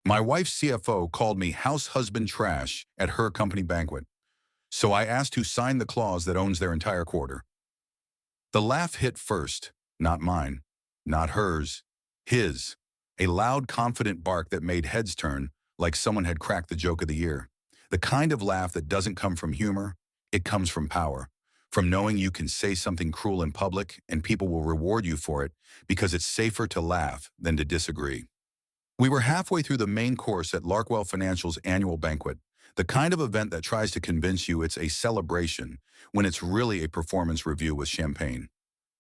My wife's CFO called me house husband trash at her company banquet, so I asked who signed the clause that owns their entire quarter. The laugh hit first, not mine, not hers, his. A loud, confident bark that made heads turn like someone had cracked the joke of the year. The kind of laugh that doesn't come from humor, it comes from power. From knowing you can say something cruel in public and people will reward you for it because it's safer to laugh than to disagree. We were halfway through the main course at Larkwell Financial's annual banquet, the kind of event that tries to convince you it's a celebration when it's really a performance review with champagne.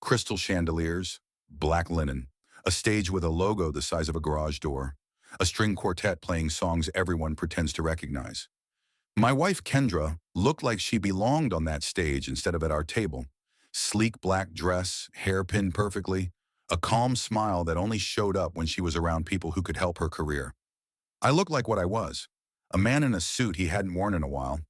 Crystal chandeliers, black linen, a stage with a logo the size of a garage door, a string quartet playing songs everyone pretends to recognize. My wife Kendra looked like she belonged on that stage instead of at our table. Sleek black dress, hair pinned perfectly, a calm smile that only showed up when she was around people who could help her career. I looked like what I was, a man in a suit he hadn't worn in a while,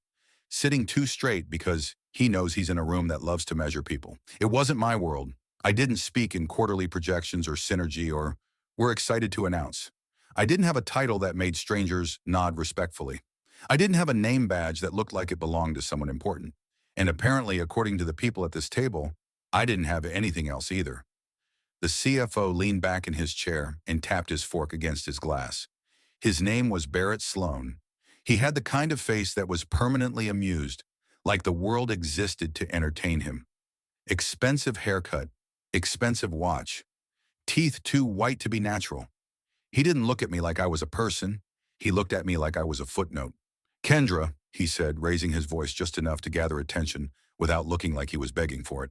sitting too straight because he knows he's in a room that loves to measure people. It wasn't my world. I didn't speak in quarterly projections or synergy or we're excited to announce. I didn't have a title that made strangers nod respectfully. I didn't have a name badge that looked like it belonged to someone important. And apparently, according to the people at this table, I didn't have anything else either. The CFO leaned back in his chair and tapped his fork against his glass. His name was Barrett Sloan. He had the kind of face that was permanently amused, like the world existed to entertain him. Expensive haircut, expensive watch, teeth too white to be natural. He didn't look at me like I was a person. He looked at me like I was a footnote. Kendra, he said, raising his voice just enough to gather attention without looking like he was begging for it.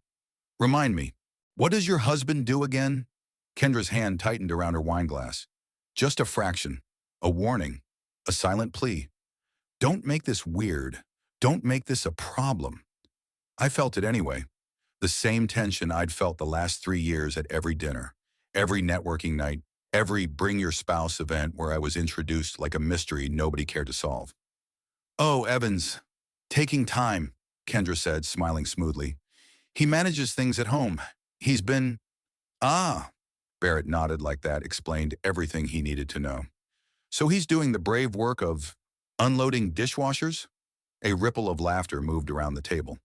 Remind me, what does your husband do again? Kendra's hand tightened around her wine glass. Just a fraction, a warning, a silent plea. Don't make this weird. Don't make this a problem. I felt it anyway. The same tension I'd felt the last 3 years at every dinner, every networking night, every bring your spouse event where I was introduced like a mystery nobody cared to solve. Oh, Evans, taking time, Kendra said, smiling smoothly. He manages things at home. He's been… Ah, Barrett nodded like that explained everything he needed to know. So he's doing the brave work of unloading dishwashers? A ripple of laughter moved around the table.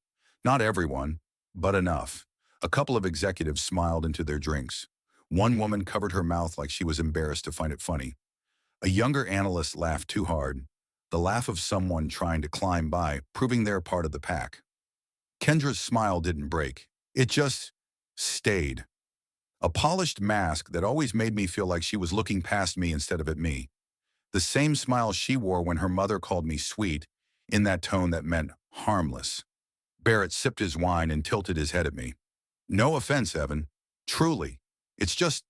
Not everyone, but enough. A couple of executives smiled into their drinks. One woman covered her mouth like she was embarrassed to find it funny. A younger analyst laughed too hard, the laugh of someone trying to climb by, proving they're part of the pack. Kendra's smile didn't break. It just stayed. A polished mask that always made me feel like she was looking past me instead of at me. The same smile she wore when her mother called me sweet, in that tone that meant harmless. Barrett sipped his wine and tilted his head at me. No offense, Evan. Truly. It's just,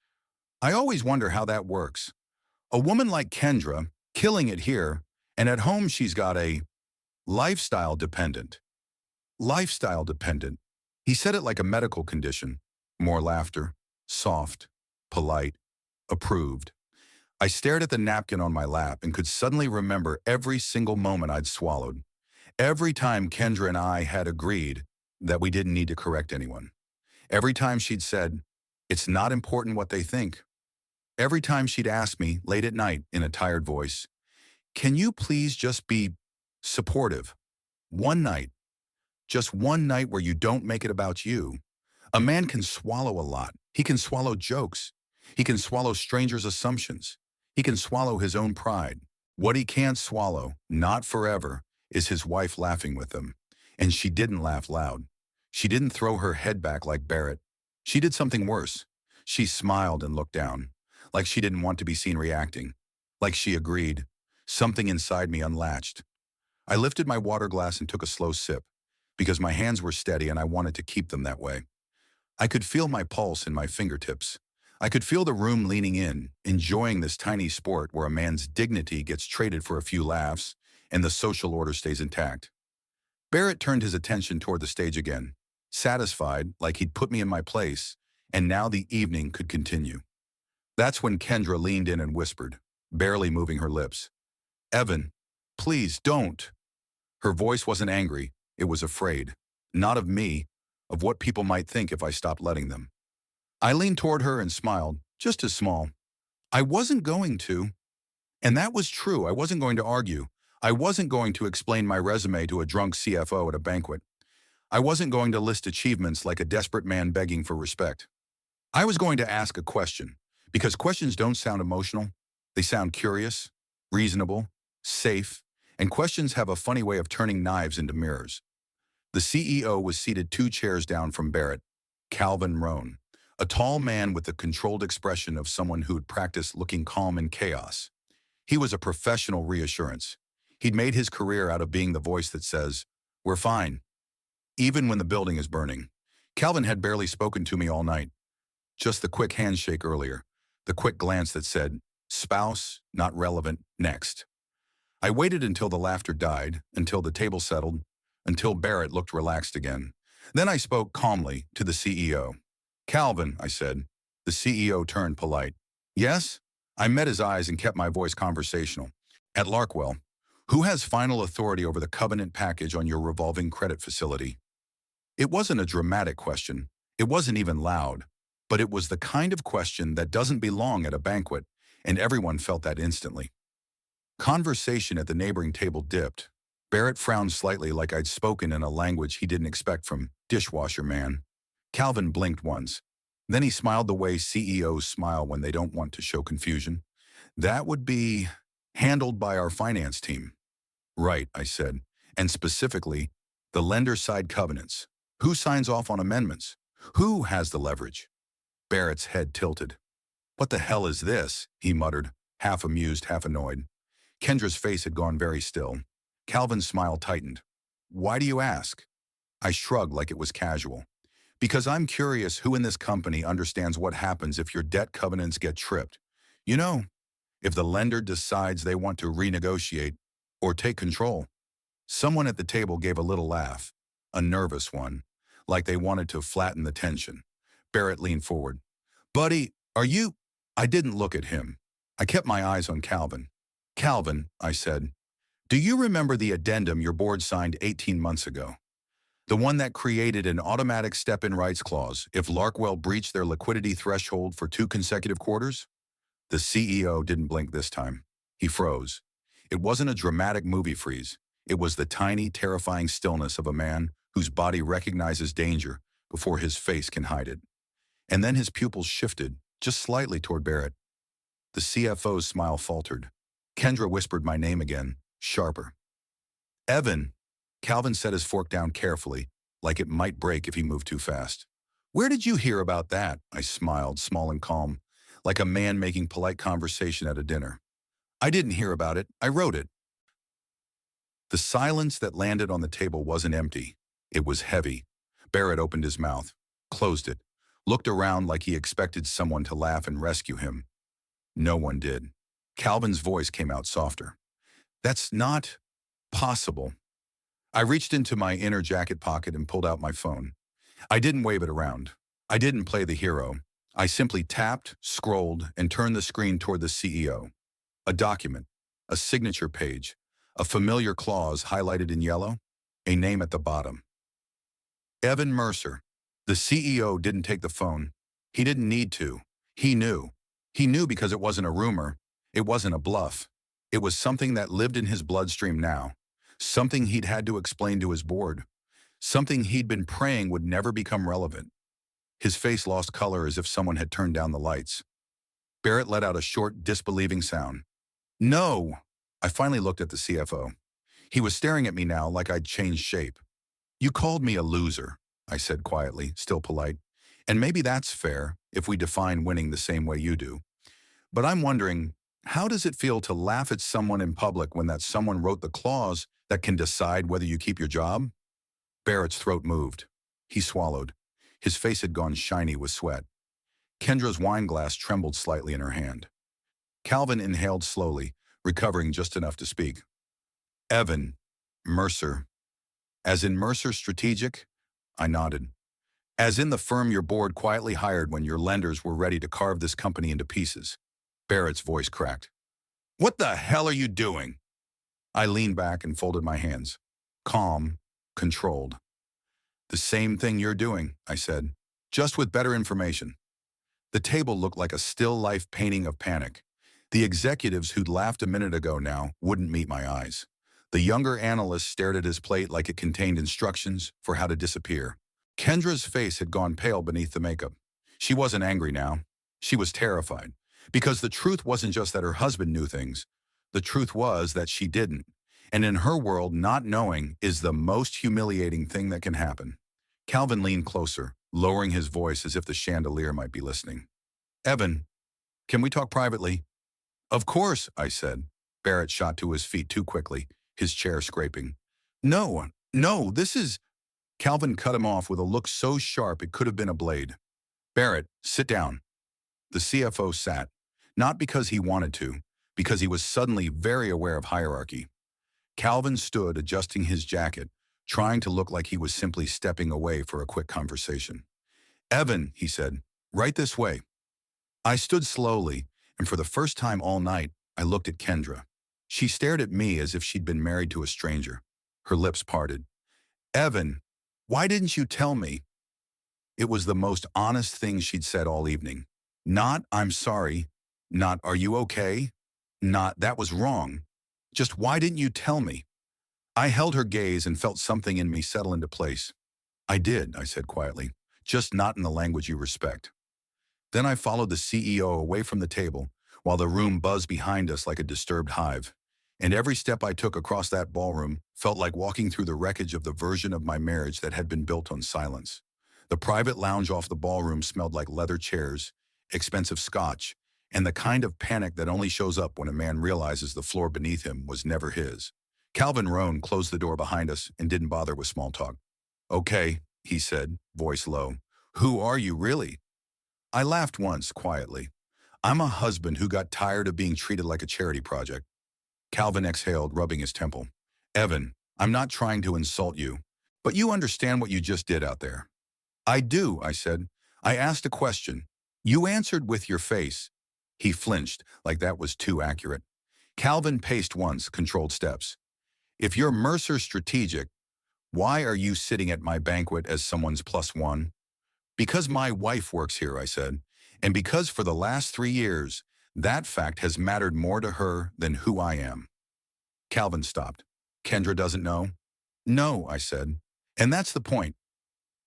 I always wonder how that works. A woman like Kendra, killing it here, and at home she's got a lifestyle dependent. Lifestyle dependent. He said it like a medical condition. More laughter. Soft. Polite. Approved. I stared at the napkin on my lap and could suddenly remember every single moment I'd swallowed. Every time Kendra and I had agreed that we didn't need to correct anyone. Every time she'd said, it's not important what they think. Every time she'd asked me, late at night, in a tired voice, can you please just be supportive? One night. Just one night where you don't make it about you. A man can swallow a lot. He can swallow jokes. He can swallow strangers' assumptions. He can swallow his own pride. What he can't swallow, not forever, is his wife laughing with him. And she didn't laugh loud. She didn't throw her head back like Barrett. She did something worse. She smiled and looked down, like she didn't want to be seen reacting, like she agreed. Something inside me unlatched. I lifted my water glass and took a slow sip, because my hands were steady and I wanted to keep them that way. I could feel my pulse in my fingertips. I could feel the room leaning in, enjoying this tiny sport where a man's dignity gets traded for a few laughs and the social order stays intact. Barrett turned his attention toward the stage again, satisfied like he'd put me in my place, and now the evening could continue. That's when Kendra leaned in and whispered, barely moving her lips, Evan, please don't. Her voice wasn't angry, it was afraid. Not of me, of what people might think if I stopped letting them. I leaned toward her and smiled, just as small. I wasn't going to. And that was true. I wasn't going to argue. I wasn't going to explain my resume to a drunk CFO at a banquet. I wasn't going to list achievements like a desperate man begging for respect. I was going to ask a question, because questions don't sound emotional. They sound curious, reasonable, safe, and questions have a funny way of turning knives into mirrors. The CEO was seated 2 chairs down from Barrett, Calvin Rohn, a tall man with the controlled expression of someone who'd practiced looking calm in chaos. He was a professional reassurance. He'd made his career out of being the voice that says, "We're fine," even when the building is burning. Calvin had barely spoken to me all night. Just the quick handshake earlier, the quick glance that said, "Spouse, not relevant, next." I waited until the laughter died, until the table settled, until Barrett looked relaxed again. Then I spoke calmly to the CEO. "Calvin," I said. The CEO turned polite. "Yes?" I met his eyes and kept my voice conversational. "At Larkwell, who has final authority over the covenant package on your revolving credit facility?" It wasn't a dramatic question. It wasn't even loud. But it was the kind of question that doesn't belong at a banquet, and everyone felt that instantly. Conversation at the neighboring table dipped. Barrett frowned slightly like I'd spoken in a language he didn't expect from dishwasher man. Calvin blinked once. Then he smiled the way CEOs smile when they don't want to show confusion. "That would be handled by our finance team." "Right," I said. "And specifically, the lender side covenants. Who signs off on amendments? Who has the leverage?" Barrett's head tilted. "What the hell is this?" he muttered, half amused, half annoyed. Kendra's face had gone very still. Calvin's smile tightened. "Why do you ask?" I shrugged like it was casual. "Because I'm curious who in this company understands what happens if your debt covenants get tripped. You know, if the lender decides they want to renegotiate or take control." Someone at the table gave a little laugh, a nervous one, like they wanted to flatten the tension. Barrett leaned forward. "Buddy, are you—" I didn't look at him. I kept my eyes on Calvin. "Calvin," I said, "do you remember the addendum your board signed 18 months ago? The one that created an automatic step-in rights clause if Larkwell breached their liquidity threshold for 2 consecutive quarters?" The CEO didn't blink this time. He froze. It wasn't a dramatic movie freeze. It was the tiny, terrifying stillness of a man whose body recognizes danger before his face can hide it. And then his pupils shifted, just slightly toward Barrett. The CFO's smile faltered. Kendra whispered my name again, sharper. "Evan." Calvin set his fork down carefully, like it might break if he moved too fast. "Where did you hear about that?" I smiled, small and calm, like a man making polite conversation at a dinner. "I didn't hear about it. I wrote it." The silence that landed on the table wasn't empty. It was heavy. Barrett opened his mouth, closed it, looked around like he expected someone to laugh and rescue him. No one did. Calvin's voice came out softer. "That's not possible." I reached into my inner jacket pocket and pulled out my phone. I didn't wave it around. I didn't play the hero. I simply tapped, scrolled, and turned the screen toward the CEO. A document, a signature page, a familiar clause highlighted in yellow, a name at the bottom. Evan Mercer. The CEO didn't take the phone. He didn't need to. He knew. He knew because it wasn't a rumor. It wasn't a bluff. It was something that lived in his bloodstream now. Something he'd had to explain to his board. Something he'd been praying would never become relevant. His face lost color as if someone had turned down the lights. Barrett let out a short, disbelieving sound. "No!" I finally looked at the CFO. He was staring at me now like I'd changed shape. "You called me a loser," I said quietly, still polite. "And maybe that's fair if we define winning the same way you do. But I'm wondering, how does it feel to laugh at someone in public when that someone wrote the clause that can decide whether you keep your job?" Barrett's throat moved. He swallowed. His face had gone shiny with sweat. Kendra's wine glass trembled slightly in her hand. Calvin inhaled slowly, recovering just enough to speak. "Evan, Mercer. As in Mercer Strategic?" I nodded. "As in the firm your board quietly hired when your lenders were ready to carve this company into pieces." Barrett's voice cracked. "What the hell are you doing?" I leaned back and folded my hands. Calm, controlled. "The same thing you're doing," I said, "just with better information." The table looked like a still life painting of panic. The executives who'd laughed a minute ago now wouldn't meet my eyes. The younger analyst stared at his plate like it contained instructions for how to disappear. Kendra's face had gone pale beneath the makeup. She wasn't angry now. She was terrified. Because the truth wasn't just that her husband knew things. The truth was that she didn't. And in her world, not knowing is the most humiliating thing that can happen. Calvin leaned closer, lowering his voice as if the chandelier might be listening. Evan, can we talk privately? Of course, I said. Barrett shot to his feet too quickly, his chair scraping. No, this is... Calvin cut him off with a look so sharp it could have been a blade. Barrett, sit down. The CFO sat, not because he wanted to, because he was suddenly very aware of hierarchy. Calvin stood adjusting his jacket, trying to look like he was simply stepping away for a quick conversation. Evan, he said, right this way. I stood slowly, and for the first time all night, I looked at Kendra. She stared at me as if she'd been married to a stranger. Her lips parted. Evan, why didn't you tell me? It was the most honest thing she'd said all evening. Not, I'm sorry. Not, are you okay? Not, that was wrong. Just, why didn't you tell me? I held her gaze and felt something in me settle into place. I did, I said quietly, just not in the language you respect. Then I followed the CEO away from the table, while the room buzzed behind us like a disturbed hive. And every step I took across that ballroom felt like walking through the wreckage of the version of my marriage that had been built on silence. The private lounge off the ballroom smelled like leather chairs, expensive scotch, and the kind of panic that only shows up when a man realizes the floor beneath him was never his. Calvin Rohn closed the door behind us and didn't bother with small talk. Okay, he said, voice low. Who are you really? I laughed once, quietly. I'm a husband who got tired of being treated like a charity project. Calvin exhaled, rubbing his temple. Evan, I'm not trying to insult you, but you understand what you just did out there. I do, I said. I asked a question. You answered with your face. He flinched, like that was too accurate. Calvin paced once, controlled steps. If you're Mercer Strategic, why are you sitting at my banquet as someone's plus one? Because my wife works here, I said, and because for the last 3 years, that fact has mattered more to her than who I am. Calvin stopped. Kendra doesn't know? No, I said. And that's the point.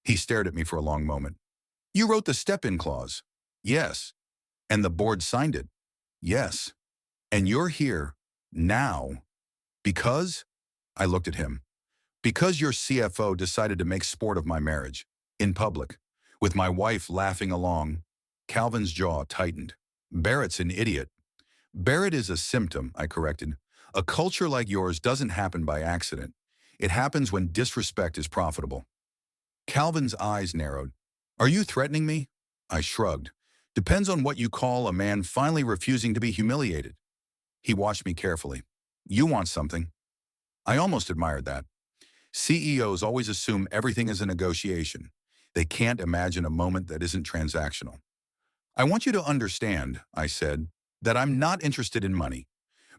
He stared at me for a long moment. You wrote the step-in clause. Yes. And the board signed it. Yes. And you're here now because, I looked at him, because your CFO decided to make sport of my marriage, in public, with my wife laughing along. Calvin's jaw tightened. Barrett's an idiot. Barrett is a symptom, I corrected. A culture like yours doesn't happen by accident. It happens when disrespect is profitable. Calvin's eyes narrowed. Are you threatening me? I shrugged. Depends on what you call a man finally refusing to be humiliated. He watched me carefully. You want something. I almost admired that. CEOs always assume everything is a negotiation. They can't imagine a moment that isn't transactional. I want you to understand, I said, that I'm not interested in money.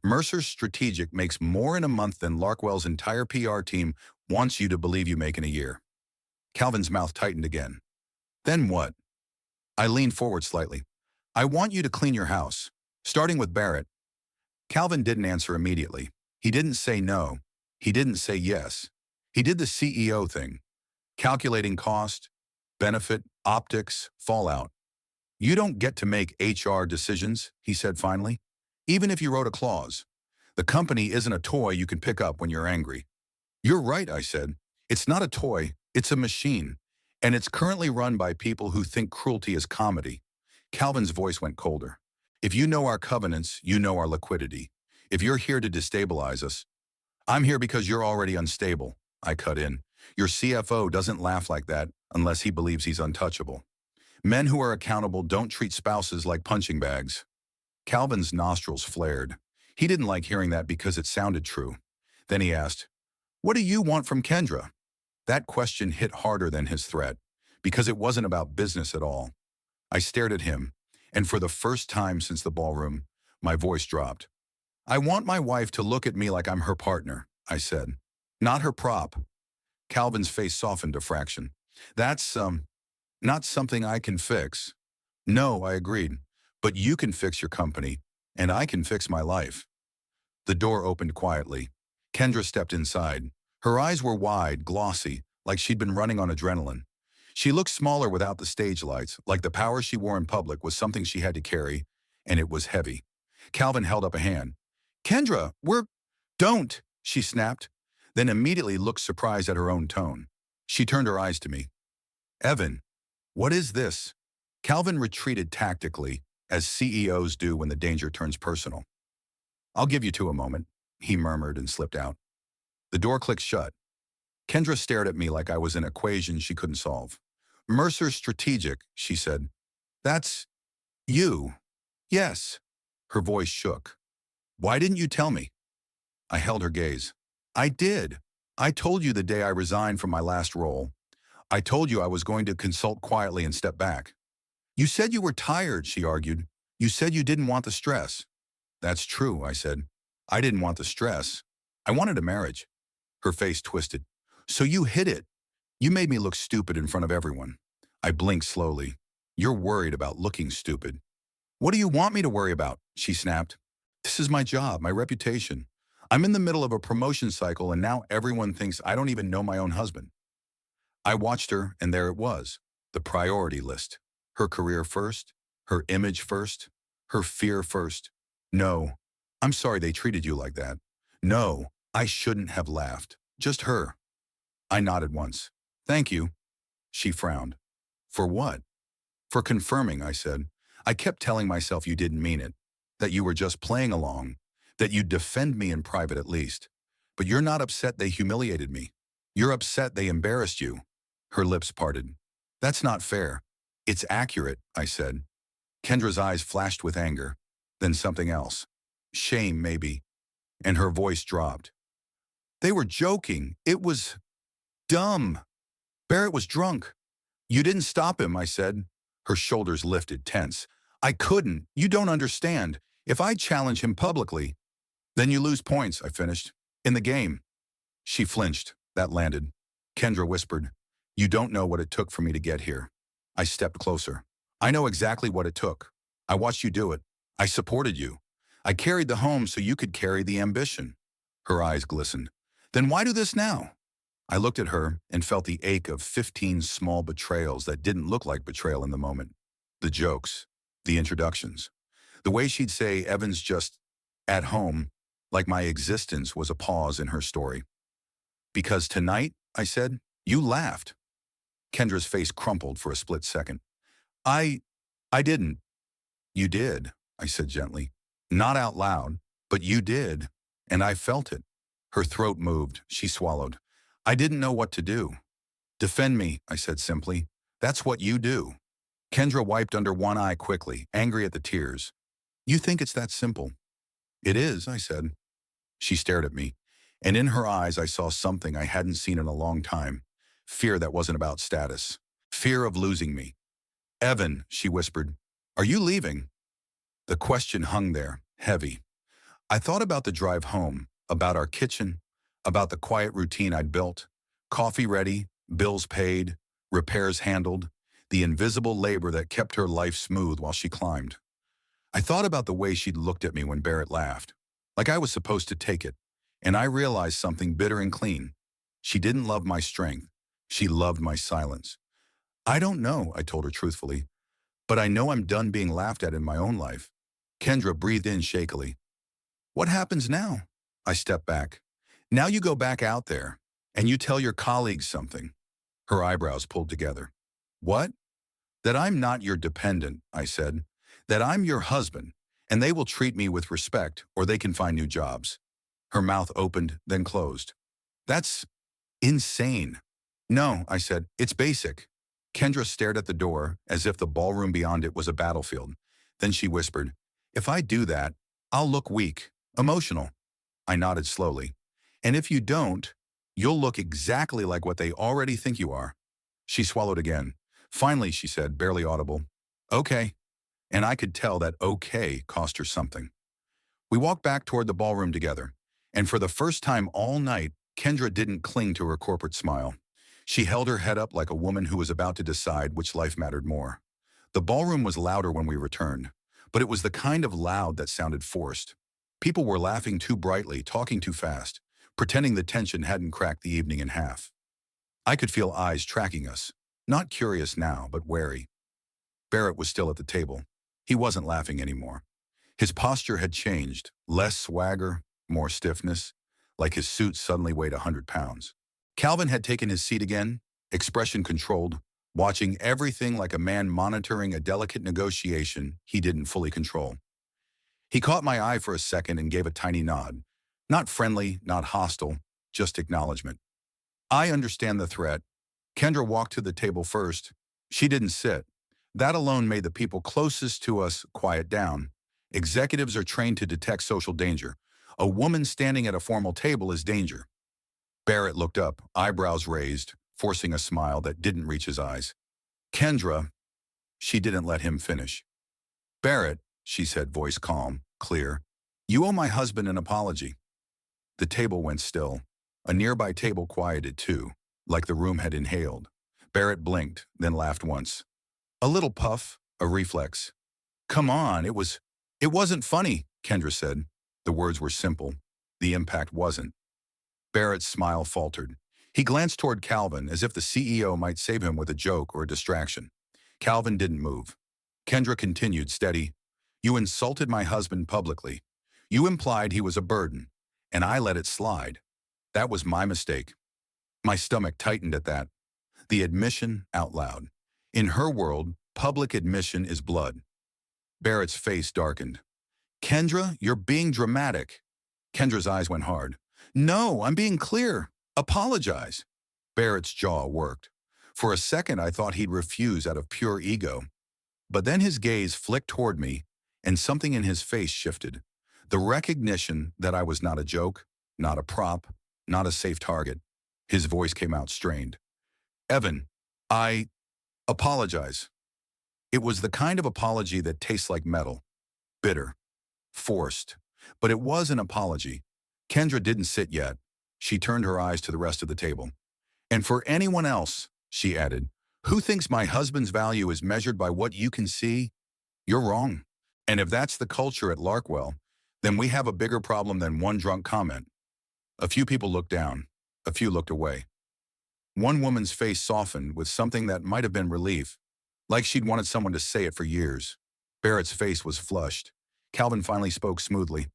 Mercer Strategic makes more in a month than Larkwell's entire PR team wants you to believe you make in a year. Calvin's mouth tightened again. Then what? I leaned forward slightly. I want you to clean your house, starting with Barrett. Calvin didn't answer immediately. He didn't say no. He didn't say yes. He did the CEO thing, calculating cost, benefit, optics, fallout. You don't get to make HR decisions, he said finally, even if you wrote a clause. The company isn't a toy you can pick up when you're angry. You're right, I said. It's not a toy, it's a machine. And it's currently run by people who think cruelty is comedy. Calvin's voice went colder. If you know our covenants, you know our liquidity. If you're here to destabilize us, I'm here because you're already unstable, I cut in. Your CFO doesn't laugh like that unless he believes he's untouchable. Men who are accountable don't treat spouses like punching bags. Calvin's nostrils flared. He didn't like hearing that because it sounded true. Then he asked, what do you want from Kendra? That question hit harder than his threat, because it wasn't about business at all. I stared at him, and for the first time since the ballroom, my voice dropped. I want my wife to look at me like I'm her partner, I said. Not her prop. Calvin's face softened a fraction. That's, not something I can fix. No, I agreed. But you can fix your company, and I can fix my life. The door opened quietly. Kendra stepped inside. Her eyes were wide, glossy, like she'd been running on adrenaline. She looked smaller without the stage lights, like the power she wore in public was something she had to carry, and it was heavy. Calvin held up a hand. Kendra, Don't, she snapped, then immediately looked surprised at her own tone. She turned her eyes to me. Evan, what is this? Calvin retreated tactically, as CEOs do when the danger turns personal. I'll give you two a moment, he murmured and slipped out. The door clicked shut. Kendra stared at me like I was an equation she couldn't solve. Mercer's strategic, she said. That's you. Yes. Her voice shook. Why didn't you tell me? I held her gaze. I did. I told you the day I resigned from my last role. I told you I was going to consult quietly and step back. You said you were tired, she argued. You said you didn't want the stress. That's true, I said. I didn't want the stress. I wanted a marriage. Her face twisted. So you hid it. You made me look stupid in front of everyone. I blinked slowly. You're worried about looking stupid. What do you want me to worry about? She snapped. This is my job, my reputation. I'm in the middle of a promotion cycle and now everyone thinks I don't even know my own husband. I watched her and there it was, the priority list. Her career first, her image first, her fear first. No, I'm sorry they treated you like that. No, I shouldn't have laughed. Just her. I nodded once. Thank you. She frowned. For what? For confirming, I said. I kept telling myself you didn't mean it, that you were just playing along, that you'd defend me in private at least. But you're not upset they humiliated me. You're upset they embarrassed you. Her lips parted. That's not fair. It's accurate, I said. Kendra's eyes flashed with anger, then something else. Shame, maybe. And her voice dropped. They were joking. It was dumb. Barrett was drunk. You didn't stop him, I said. Her shoulders lifted, tense. I couldn't. You don't understand. If I challenge him publicly, then you lose points, I finished. In the game. She flinched. That landed. Kendra whispered, You don't know what it took for me to get here. I stepped closer. I know exactly what it took. I watched you do it. I supported you. I carried the home so you could carry the ambition. Her eyes glistened. Then why do this now? I looked at her and felt the ache of 15 small betrayals that didn't look like betrayal in the moment. The jokes, the introductions, the way she'd say Evan's just at home, like my existence was a pause in her story. Because tonight, I said, you laughed. Kendra's face crumpled for a split second. I didn't. You did, I said gently. Not out loud, but you did, and I felt it. Her throat moved. She swallowed. I didn't know what to do. Defend me, I said simply. That's what you do. Kendra wiped under one eye quickly, angry at the tears. You think it's that simple? It is, I said. She stared at me, and in her eyes I saw something I hadn't seen in a long time. Fear that wasn't about status. Fear of losing me. Evan, she whispered, are you leaving? The question hung there, heavy. I thought about the drive home, about our kitchen, about the quiet routine I'd built. Coffee ready, bills paid, repairs handled, the invisible labor that kept her life smooth while she climbed. I thought about the way she'd looked at me when Barrett laughed, like I was supposed to take it, and I realized something bitter and clean. She didn't love my strength. She loved my silence. I don't know, I told her truthfully, but I know I'm done being laughed at in my own life. Kendra breathed in shakily. What happens now? I stepped back. Now you go back out there, and you tell your colleagues something. Her eyebrows pulled together. What? That I'm not your dependent, I said. That I'm your husband, and they will treat me with respect, or they can find new jobs. Her mouth opened, then closed. That's insane. No, I said, it's basic. Kendra stared at the door, as if the ballroom beyond it was a battlefield. Then she whispered, if I do that, I'll look weak, emotional. I nodded slowly. And if you don't, you'll look exactly like what they already think you are. She swallowed again. Finally, she said, barely audible, okay. And I could tell that okay cost her something. We walked back toward the ballroom together, and for the first time all night, Kendra didn't cling to her corporate smile. She held her head up like a woman who was about to decide which life mattered more. The ballroom was louder when we returned. but it was the kind of loud that sounded forced. People were laughing too brightly, talking too fast, pretending the tension hadn't cracked the evening in half. I could feel eyes tracking us, not curious now, but wary. Barrett was still at the table. He wasn't laughing anymore. His posture had changed, less swagger, more stiffness, like his suit suddenly weighed 100 pounds. Calvin had taken his seat again, expression controlled, watching everything like a man monitoring a delicate negotiation he didn't fully control. He caught my eye for a second and gave a tiny nod. Not friendly, not hostile, just acknowledgement. I understand the threat. Kendra walked to the table first. She didn't sit. That alone made the people closest to us quiet down. Executives are trained to detect social danger. A woman standing at a formal table is danger. Barrett looked up, eyebrows raised, forcing a smile that didn't reach his eyes. Kendra, she didn't let him finish. Barrett, she said, voice calm, clear, you owe my husband an apology. The table went still. A nearby table quieted too, like the room had inhaled. Barrett blinked, then laughed once. A little puff, a reflex. Come on, it wasn't funny, Kendra said. The words were simple. The impact wasn't. Barrett's smile faltered. He glanced toward Calvin as if the CEO might save him with a joke or a distraction. Calvin didn't move. Kendra continued steady. You insulted my husband publicly. You implied he was a burden, and I let it slide. That was my mistake. My stomach tightened at that. The admission out loud. In her world, public admission is blood. Barrett's face darkened. Kendra, you're being dramatic. Kendra's eyes went hard. No, I'm being clear. Apologize. Barrett's jaw worked. For a second, I thought he'd refuse out of pure ego. But then his gaze flicked toward me, and something in his face shifted. The recognition that I was not a joke, not a prop, not a safe target. His voice came out strained. Evan, I apologize. It was the kind of apology that tastes like metal. Bitter. Forced. But it was an apology. Kendra didn't sit yet. She turned her eyes to the rest of the table. And for anyone else, she added, who thinks my husband's value is measured by what you can see, you're wrong. And if that's the culture at Larkwell, then we have a bigger problem than one drunk comment. A few people looked down. A few looked away. One woman's face softened with something that might have been relief, like she'd wanted someone to say it for years. Barrett's face was flushed. Calvin finally spoke smoothly.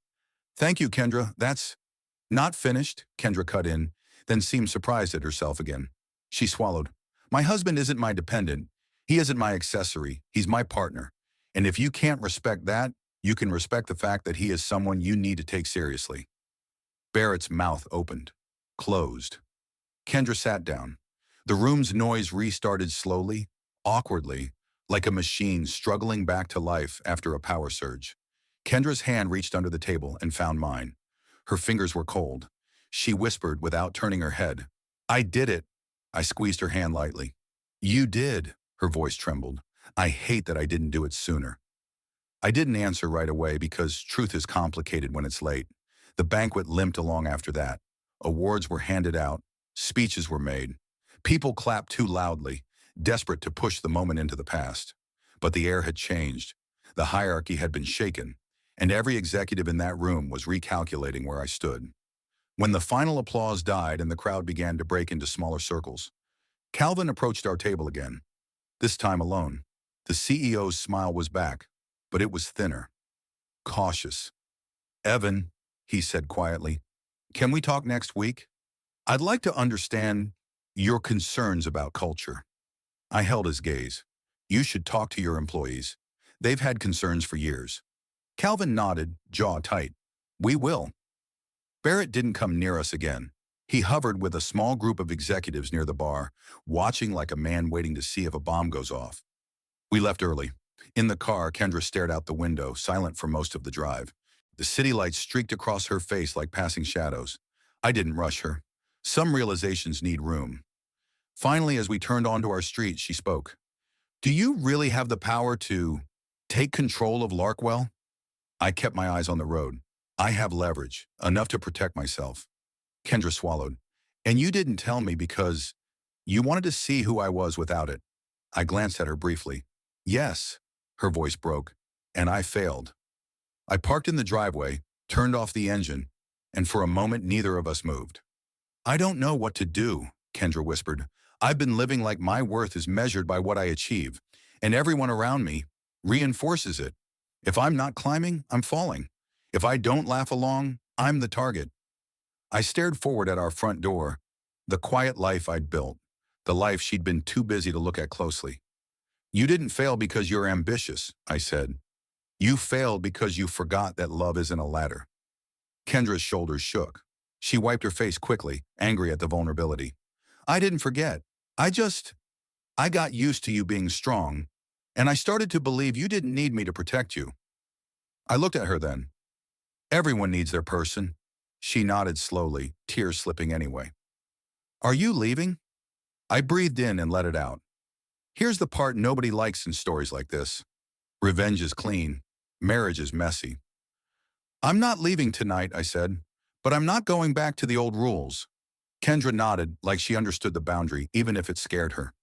Thank you, Kendra. That's not finished, Kendra cut in, then seemed surprised at herself again. She swallowed. My husband isn't my dependent. He isn't my accessory. He's my partner. And if you can't respect that, you can respect the fact that he is someone you need to take seriously. Barrett's mouth opened, closed. Kendra sat down. The room's noise restarted slowly, awkwardly, like a machine struggling back to life after a power surge. Kendra's hand reached under the table and found mine. Her fingers were cold. She whispered without turning her head. I did it. I squeezed her hand lightly. You did, her voice trembled. I hate that I didn't do it sooner. I didn't answer right away because truth is complicated when it's late. The banquet limped along after that. Awards were handed out. Speeches were made. People clapped too loudly, desperate to push the moment into the past. But the air had changed. The hierarchy had been shaken, and every executive in that room was recalculating where I stood. When the final applause died and the crowd began to break into smaller circles, Calvin approached our table again, this time alone. The CEO's smile was back, but it was thinner, cautious. Evan, he said quietly, can we talk next week? I'd like to understand your concerns about culture. I held his gaze. You should talk to your employees. They've had concerns for years. Calvin nodded, jaw tight. We will. Barrett didn't come near us again. He hovered with a small group of executives near the bar, watching like a man waiting to see if a bomb goes off. We left early. In the car, Kendra stared out the window, silent for most of the drive. The city lights streaked across her face like passing shadows. I didn't rush her. Some realizations need room. Finally, as we turned onto our street, she spoke. Do you really have the power to take control of Larkwell? I kept my eyes on the road. I have leverage, enough to protect myself. Kendra swallowed. And you didn't tell me because you wanted to see who I was without it. I glanced at her briefly. Yes, her voice broke. And I failed. I parked in the driveway, turned off the engine, and for a moment neither of us moved. I don't know what to do, Kendra whispered. I've been living like my worth is measured by what I achieve, and everyone around me reinforces it. If I'm not climbing, I'm falling. If I don't laugh along, I'm the target. I stared forward at our front door, the quiet life I'd built, the life she'd been too busy to look at closely. You didn't fail because you're ambitious, I said. You failed because you forgot that love isn't a ladder. Kendra's shoulders shook. She wiped her face quickly, angry at the vulnerability. I didn't forget. I got used to you being strong, and I started to believe you didn't need me to protect you. I looked at her then. Everyone needs their person. She nodded slowly, tears slipping anyway. Are you leaving? I breathed in and let it out. Here's the part nobody likes in stories like this. Revenge is clean. Marriage is messy. I'm not leaving tonight, I said, but I'm not going back to the old rules. Kendra nodded like she understood the boundary, even if it scared her.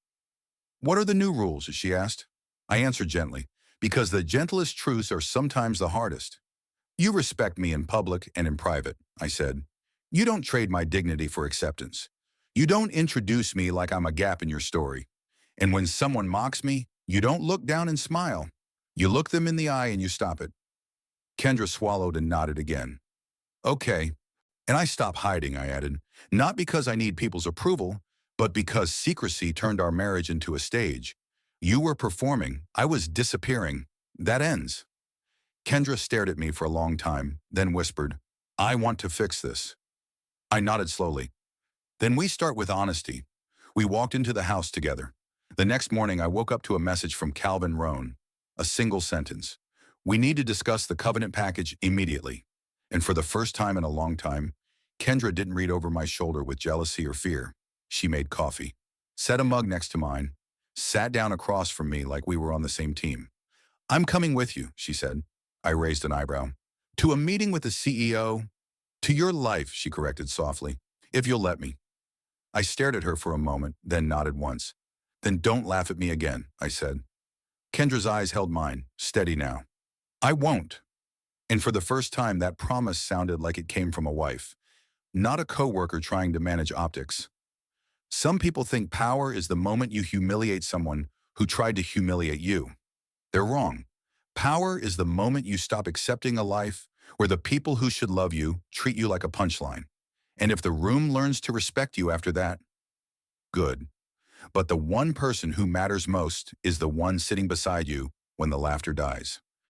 What are the new rules? She asked. I answered gently, because the gentlest truths are sometimes the hardest. You respect me in public and in private, I said. You don't trade my dignity for acceptance. You don't introduce me like I'm a gap in your story. And when someone mocks me, you don't look down and smile. You look them in the eye and you stop it. Kendra swallowed and nodded again. Okay. And I stopped hiding, I added, not because I need people's approval, but because secrecy turned our marriage into a stage. You were performing, I was disappearing. That ends. Kendra stared at me for a long time, then whispered, I want to fix this. I nodded slowly. Then we start with honesty. We walked into the house together. The next morning, I woke up to a message from Calvin Rohn, a single sentence. We need to discuss the covenant package immediately. And for the first time in a long time, Kendra didn't read over my shoulder with jealousy or fear. She made coffee, set a mug next to mine, sat down across from me like we were on the same team. I'm coming with you, she said. I raised an eyebrow. To a meeting with the CEO? To your life, she corrected softly, if you'll let me. I stared at her for a moment, then nodded once. Then don't laugh at me again, I said. Kendra's eyes held mine, steady now. I won't. And for the first time, that promise sounded like it came from a wife, not a coworker trying to manage optics. Some people think power is the moment you humiliate someone who tried to humiliate you. They're wrong. Power is the moment you stop accepting a life where the people who should love you treat you like a punchline. And if the room learns to respect you after that, good. But the one person who matters most is the one sitting beside you when the laughter dies.